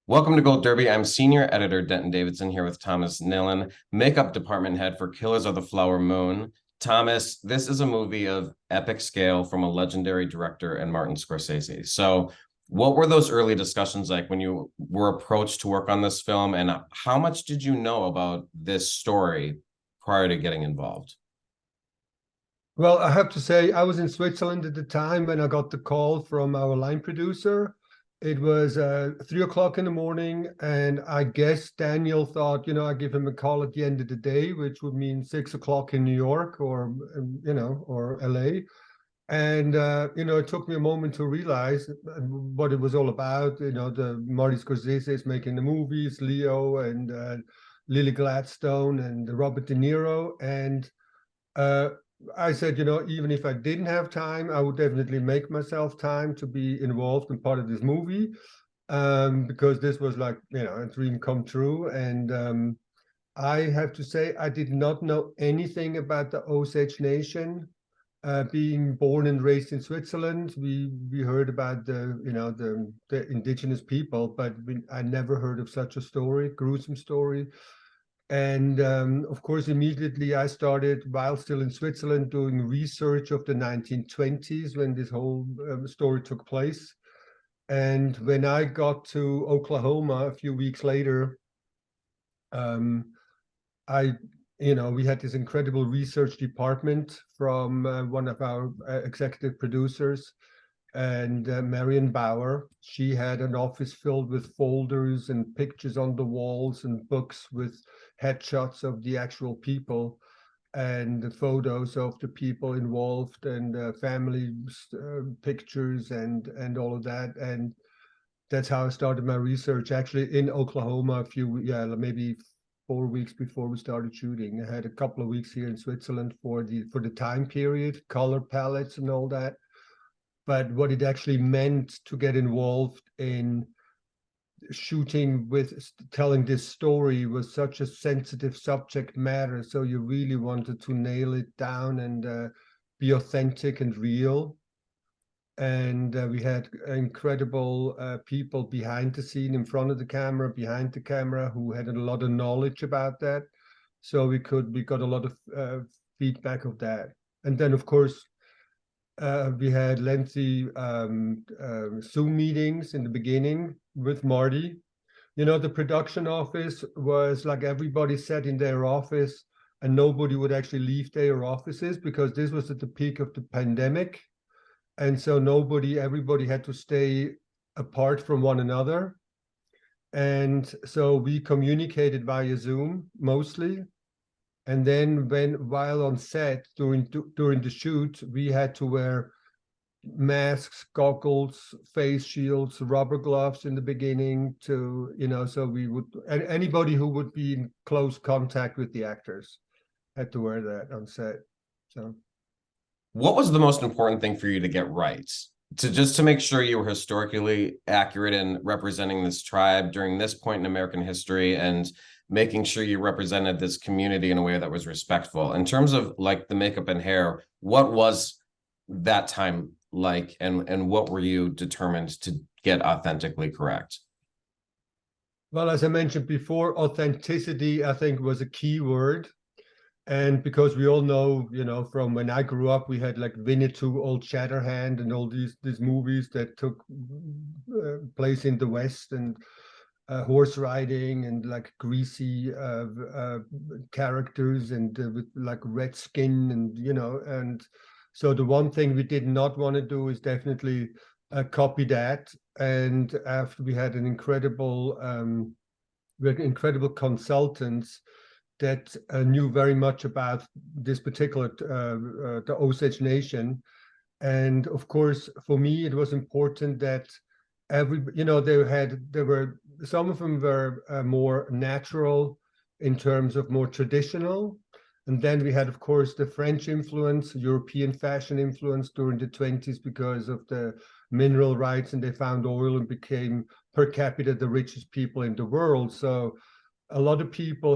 Welcome to Gold Derby. I'm Senior Editor Denton Davidson here with Thomas Nellen, Makeup Department Head for Killers of the Flower Moon. Thomas, this is a movie of epic scale from a legendary director and Martin Scorsese. So, what were those early discussions like when you were approached to work on this film, and how much did you know about this story prior to getting involved? Well, I have to say, I was in Switzerland at the time when I got the call from our line producer. It was 3 o'clock in the morning, and I guess Daniel thought, I give him a call at the end of the day, which would mean 6 o'clock in New York or or LA. And it took me a moment to realize what it was all about. The Marty Scorsese is making the movies, Leo and Lily Gladstone and Robert De Niro, and uh, I said, even if I didn't have time, I would definitely make myself time to be involved in part of this movie, because this was like, a dream come true. And I have to say, I did not know anything about the Osage Nation. Being born and raised in Switzerland, we heard about the indigenous people, but I never heard of such a story, gruesome story. And of course, immediately I started, while still in Switzerland, doing research of the 1920s when this whole story took place. And when I got to Oklahoma a few weeks later, um, I, we had this incredible research department from one of our executive producers, and Marion Bauer. She had an office filled with folders and pictures on the walls and books with headshots of the actual people and the photos of the people involved and family pictures and all of that. And that's how I started my research actually in Oklahoma maybe 4 weeks before we started shooting. I had a couple of weeks here in Switzerland for the time period, color palettes and all that. But what it actually meant to get involved in shooting with telling this story was such a sensitive subject matter. So you really wanted to nail it down and be authentic and real. And we had incredible people behind the scene, in front of the camera, behind the camera, who had a lot of knowledge about that. So we got a lot of feedback of that. And then, of course, we had lengthy Zoom meetings in the beginning with Marty. The production office was like everybody sat in their office and nobody would actually leave their offices because this was at the peak of the pandemic. And so everybody had to stay apart from one another. And so we communicated via Zoom mostly. And then while on set during the shoot, we had to wear masks, goggles, face shields, rubber gloves in the beginning so we would, and anybody who would be in close contact with the actors had to wear that on set. So What was the most important thing for you to get right? To make sure you were historically accurate in representing this tribe during this point in American history and making sure you represented this community in a way that was respectful. In terms of like the makeup and hair, what was that time like, and what were you determined to get authentically correct? Well, as I mentioned before, authenticity, I think, was a key word. And because we all know, from when I grew up, we had like Winnetou, Old Shatterhand, and all these movies that took place in the West, and horse riding and like greasy characters and with like red skin and so the one thing we did not want to do is definitely copy that. And after we had incredible consultants that knew very much about this particular the Osage Nation. And of course, for me, it was important that there were some of them were more natural in terms of more traditional. And then we had, of course, the French influence, European fashion influence during the 20s because of the mineral rights, and they found oil and became per capita the richest people in the world. So a lot of people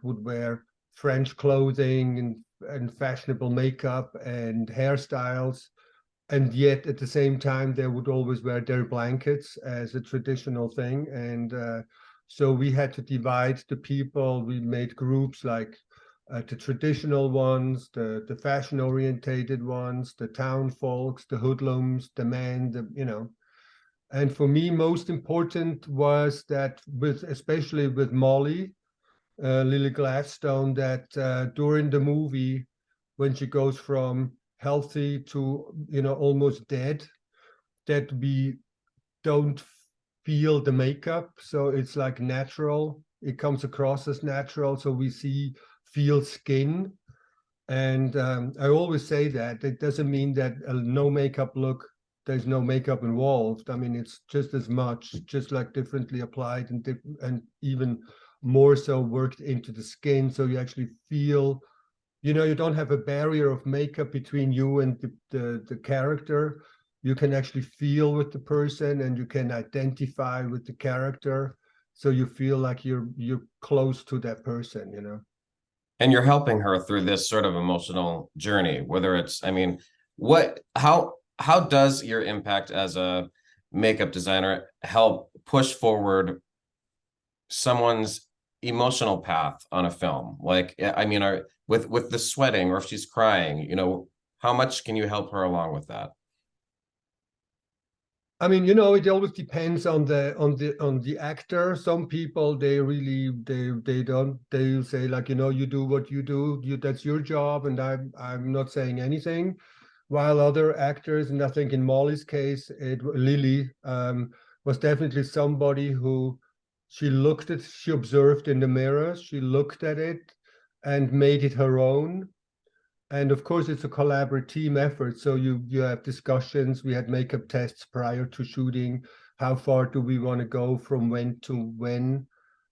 would wear French clothing and fashionable makeup and hairstyles. and yet at the same time they would always wear their blankets as a traditional thing. And so we had to divide the people. We made groups like the traditional ones, the fashion orientated ones, the town folks, the hoodlums, the men, and for me most important was that, with especially with Molly, Lily Gladstone, that during the movie, when she goes from healthy to almost dead, that we don't feel the makeup, so it's like natural. It comes across as natural, so we feel skin. And I always say that it doesn't mean that no makeup look, there's no makeup involved. I mean, it's just as much, just like differently applied and even more so worked into the skin, so you actually feel, you don't have a barrier of makeup between you and the character. You can actually feel with the person, and you can identify with the character, so you feel like you're close to that person. And you're helping her through this sort of emotional journey, whether it's, I mean, how does your impact as a makeup designer help push forward someone's emotional path on a film? Like, I mean, with the sweating, or if she's crying, how much can you help her along with that? I mean, it always depends on the actor. Some people, they don't, they say like, you do what you do, that's your job, and I'm not saying anything. While other actors, and I think in Molly's case, Lily was definitely somebody who she observed in the mirror, she looked at it and made it her own. And of course, it's a collaborative team effort. So you have discussions. We had makeup tests prior to shooting. How far do we want to go from when to when?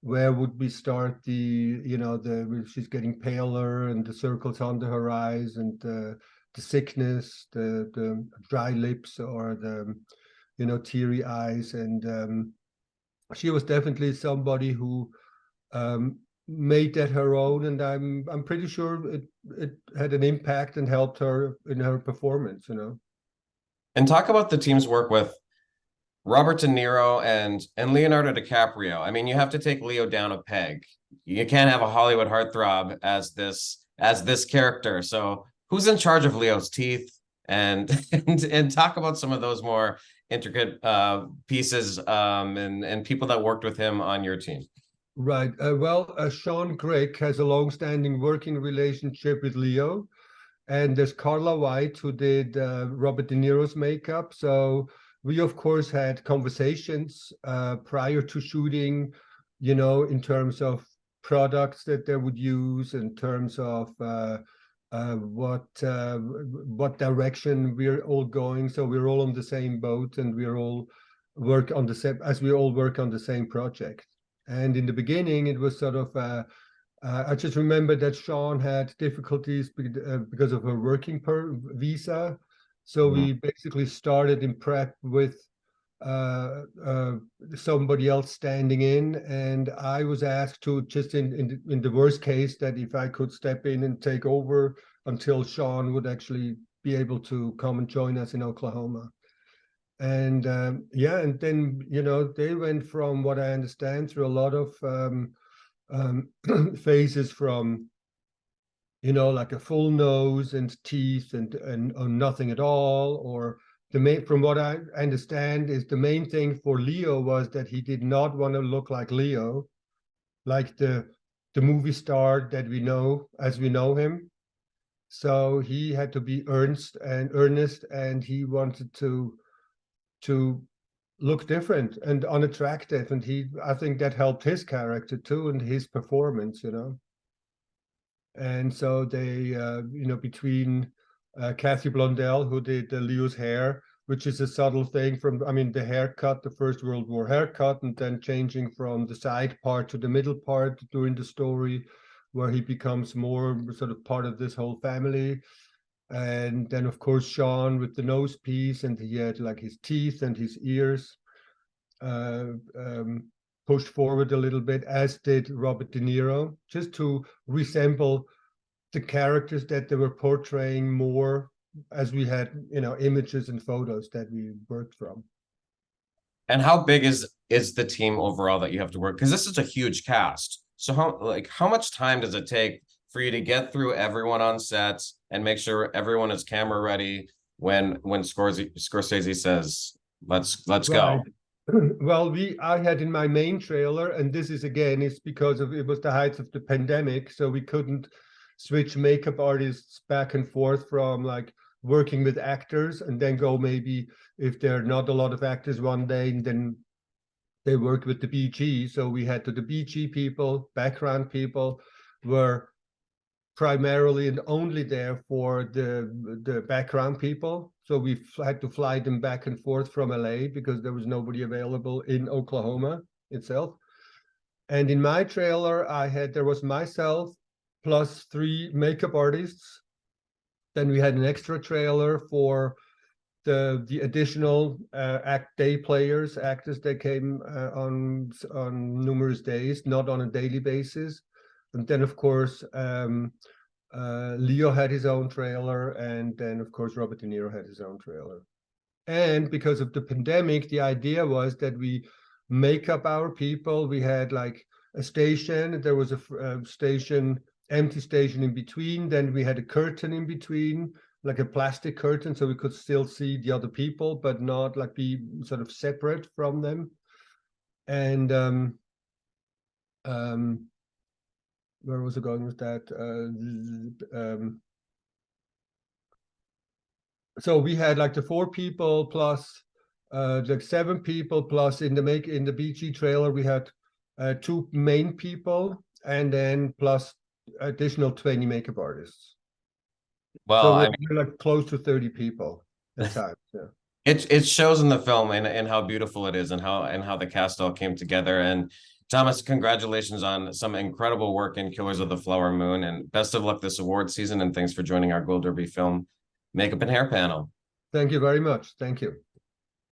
Where would we start she's getting paler and the circles under her eyes, and the sickness, the dry lips, or the teary eyes. And she was definitely somebody who made that her own, and I'm pretty sure it had an impact and helped her in her performance. And talk about the team's work with Robert De Niro and Leonardo DiCaprio. I mean, you have to take Leo down a peg. You can't have a Hollywood heartthrob as this character. So who's in charge of Leo's teeth? And and talk about some of those more intricate pieces, and people that worked with him on your team. Right. Well, Sean Grigg has a long-standing working relationship with Leo, and there's Carla White, who did Robert De Niro's makeup. So we, of course, had conversations prior to shooting, in terms of products that they would use, in terms of what direction we're all going. So we're all on the same boat, and we all work on the same project. And in the beginning, it was sort of I just remember that Sean had difficulties because of her working visa. So we basically started in prep with uh, uh, somebody else standing in, and I was asked to just in the worst case, that if I could step in and take over until Sean would actually be able to come and join us in Oklahoma. And yeah, and then they went, from what I understand, through a lot of phases, from like a full nose and teeth and or nothing at all, or from what I understand, is the main thing for Leo was that he did not want to look like Leo, like the movie star that we know as we know him. So he had to be earnest, and he wanted to look different and unattractive, and I think that helped his character too, and his performance. And so they between Kathy Blondell, who did Leo's hair, which is a subtle thing from, I mean, the haircut, the First World War haircut, and then changing from the side part to the middle part during the story, where he becomes more sort of part of this whole family. And then, of course, Sean with the nose piece, and he had like his teeth and his ears uh, um, pushed forward a little bit, as did Robert De Niro, just to resemble the characters that they were portraying more as we had, images and photos that we worked from. And how big is the team overall that you have to work? Because this is a huge cast. So how much time does it take for you to get through everyone on set and make sure everyone is camera ready when Scorsese says, let's go? Right. Well, I had in my main trailer, and this is again, it's because it was the height of the pandemic, so we couldn't switch makeup artists back and forth from like working with actors and then go maybe if there are not a lot of actors one day and then they work with the BG. So we had the BG people, background people were primarily and only there for the background people. So we had to fly them back and forth from LA because there was nobody available in Oklahoma itself. And in my trailer, there was myself plus 3 makeup artists. Then we had an extra trailer for the additional day players, actors that came on numerous days, not on a daily basis. And then, of course, Leo had his own trailer, and then, of course, Robert De Niro had his own trailer. And because of the pandemic, the idea was that we make up our people. We had like a station. There was a empty station in between. Then we had a curtain in between, like a plastic curtain, so we could still see the other people, but not like be sort of separate from them. And where was I going with that? So we had like the 4 people plus like 7 people plus in the BG trailer we had 2 main people and then plus additional 20 makeup artists. Well, so we're like close to 30 people at times. Yeah. It shows in the film and how beautiful it is and how the cast all came together. And Thomas, congratulations on some incredible work in Killers of the Flower Moon, and best of luck this award season. And thanks for joining our Gold Derby Film Makeup and Hair panel. Thank you very much. Thank you.